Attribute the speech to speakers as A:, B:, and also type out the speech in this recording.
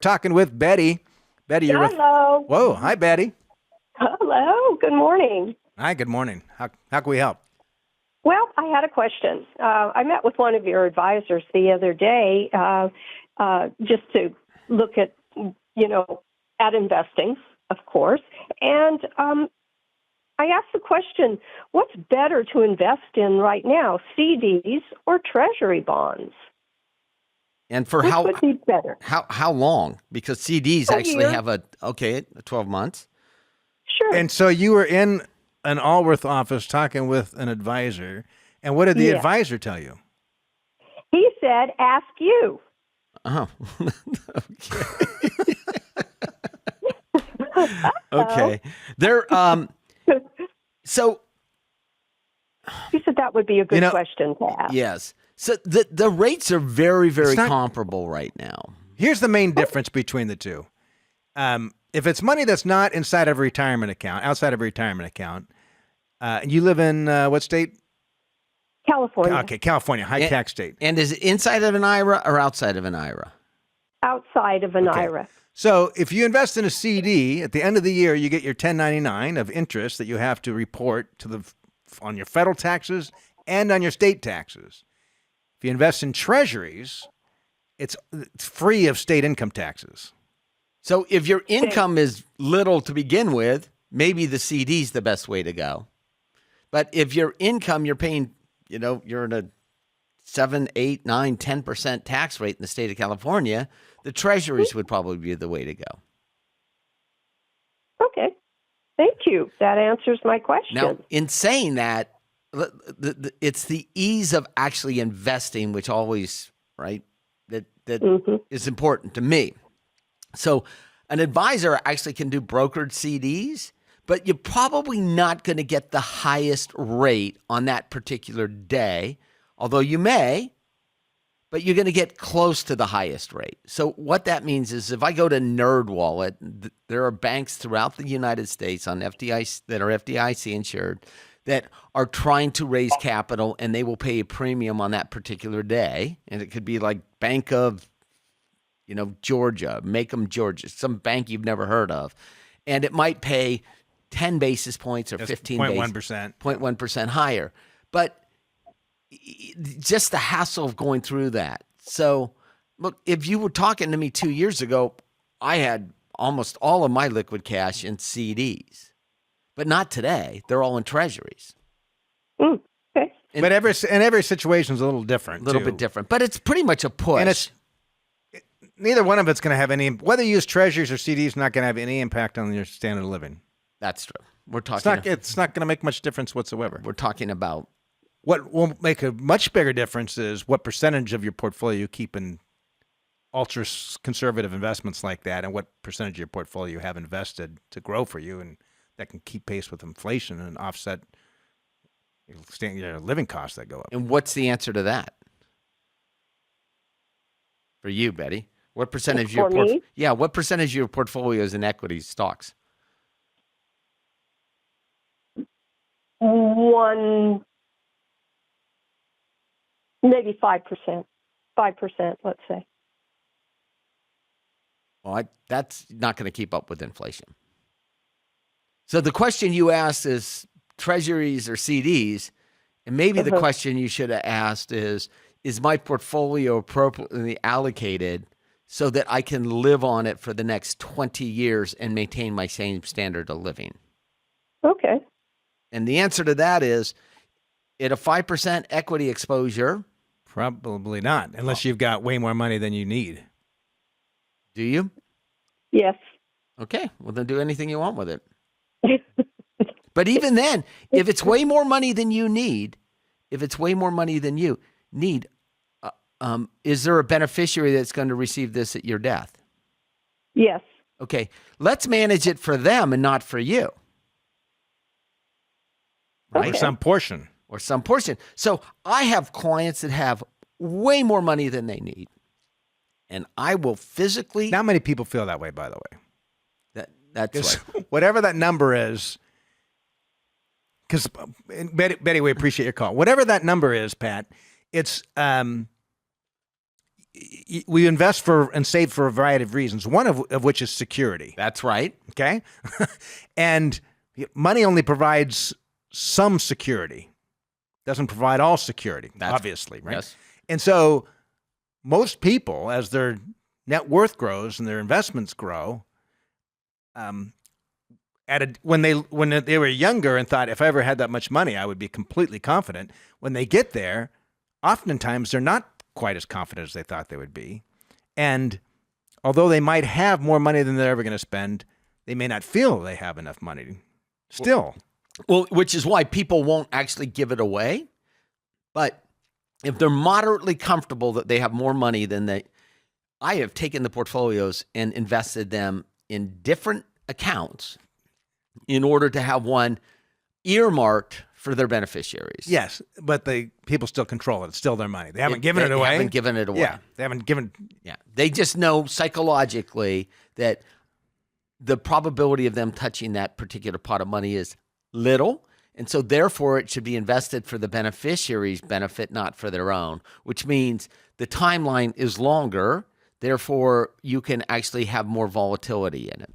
A: Talking with Betty. Betty, you're with.
B: Hello.
A: Whoa, hi, Betty.
B: Hello. Good morning.
A: Hi, good morning. How can we help?
B: Well, I had a question. I met with one of your advisors the other day just to look at, at investing, of course. And I asked the question, what's better to invest in right now, CDs or Treasury Bonds?
C: And for
B: Which would be better?
C: how long? Because CDs
B: A
C: actually
B: year.
C: have 12 months.
B: Sure.
A: And so you were in an Allworth office talking with an advisor. And what did the
B: Yeah.
A: advisor tell you?
B: He said, ask you.
C: Oh, okay. There. So
B: He said that would be a good
A: You know-
B: question to ask.
C: yes. So the rates are very, very
A: It's not-
C: comparable right now.
A: Here's the main difference between the two. If it's money that's not inside of a retirement account, outside of a retirement account, you live in what state?
B: California.
A: Okay, California, high tax state.
C: And is it inside of an IRA or outside of an IRA?
B: Outside of an
A: Okay.
B: IRA.
A: So if you invest in a CD, at the end of the year, you get your 1099 of interest that you have to report on your federal taxes and on your state taxes. If you invest in treasuries, it's free of state income taxes.
C: So if your income is little to begin with, maybe the CD is the best way to go. But if your income, you're paying, you're in a 7, 8, 9, 10% tax rate in the state of California, the treasuries would probably be the way to go.
B: Okay. Thank you. That answers my question.
C: Now, in saying that, it's the ease of actually investing, which always, right, that is important to me. So an advisor actually can do brokered CDs, but you're probably not going to get the highest rate on that particular day, although you may, but you're going to get close to the highest rate. So what that means is if I go to NerdWallet, there are banks throughout the United States on FDIC that are FDIC insured that are trying to raise capital, and they will pay a premium on that particular day. And it could be like Bank of, Georgia, Macomb, Georgia, some bank you've never heard of. And it might pay 10 basis points or
A: That's
C: 15
A: 0.1%.
C: 0.1% higher. But just the hassle of going through that. So, look, if you were talking to me 2 years ago, I had almost all of my liquid cash in CDs. But not today. They're all in treasuries.
B: Okay.
A: But every situation is a little different.
C: A little bit different. But it's pretty much a push.
A: And neither one of it's going to have any, whether you use treasuries or CDs, not going to have any impact on your standard of living.
C: That's true. We're talking.
A: It's not going to make much difference whatsoever.
C: We're talking about.
A: What will make a much bigger difference is what percentage of your portfolio you keep in ultra conservative investments like that, and what percentage of your portfolio you have invested to grow for you, and that can keep pace with inflation and offset your living costs that go up.
C: And what's the answer to that for you, Betty? What percentage of your
B: me?
C: what percentage of your portfolio is in equities, stocks?
B: Maybe 5%. 5%, let's say.
C: Well, that's not going to keep up with inflation. So the question you asked is treasuries or CDs, and maybe the question you should have asked is my portfolio appropriately allocated so that I can live on it for the next 20 years and maintain my same standard of living?
B: Okay.
C: And the answer to that is at a 5% equity exposure.
A: Probably not, unless you've got way more money than you need.
C: Do you?
B: Yes.
C: Okay. Well, then do anything you want with it. But even then, if it's way more money than you need, is there a beneficiary that's going to receive this at your death?
B: Yes.
C: Okay. Let's manage it for them and not for you.
A: Or some portion.
C: So I have clients that have way more money than they need. And I will physically.
A: Not many people feel that way, by the way.
C: That's right.
A: Whatever that number is, because Betty, we appreciate your call. Whatever that number is, Pat, it's we invest for and save for a variety of reasons, one of which is security.
C: That's right.
A: Okay. And money only provides some security, doesn't provide all security, obviously, right?
C: Yes.
A: And so most people, as their net worth grows and their investments grow, when they were younger and thought, if I ever had that much money, I would be completely confident. When they get there, oftentimes they're not quite as confident as they thought they would be. And although they might have more money than they're ever going to spend, they may not feel they have enough money still.
C: Well, which is why people won't actually give it away. But if they're moderately comfortable that they have more money than I have taken the portfolios and invested them in different accounts in order to have one earmarked for their beneficiaries.
A: Yes, but people still control it. It's still their money. They haven't given it away.
C: They haven't given it away.
A: Yeah, they haven't given.
C: Yeah, they just know psychologically that the probability of them touching that particular pot of money is little, and so therefore it should be invested for the beneficiary's benefit, not for their own, which means the timeline is longer, therefore you can actually have more volatility in it.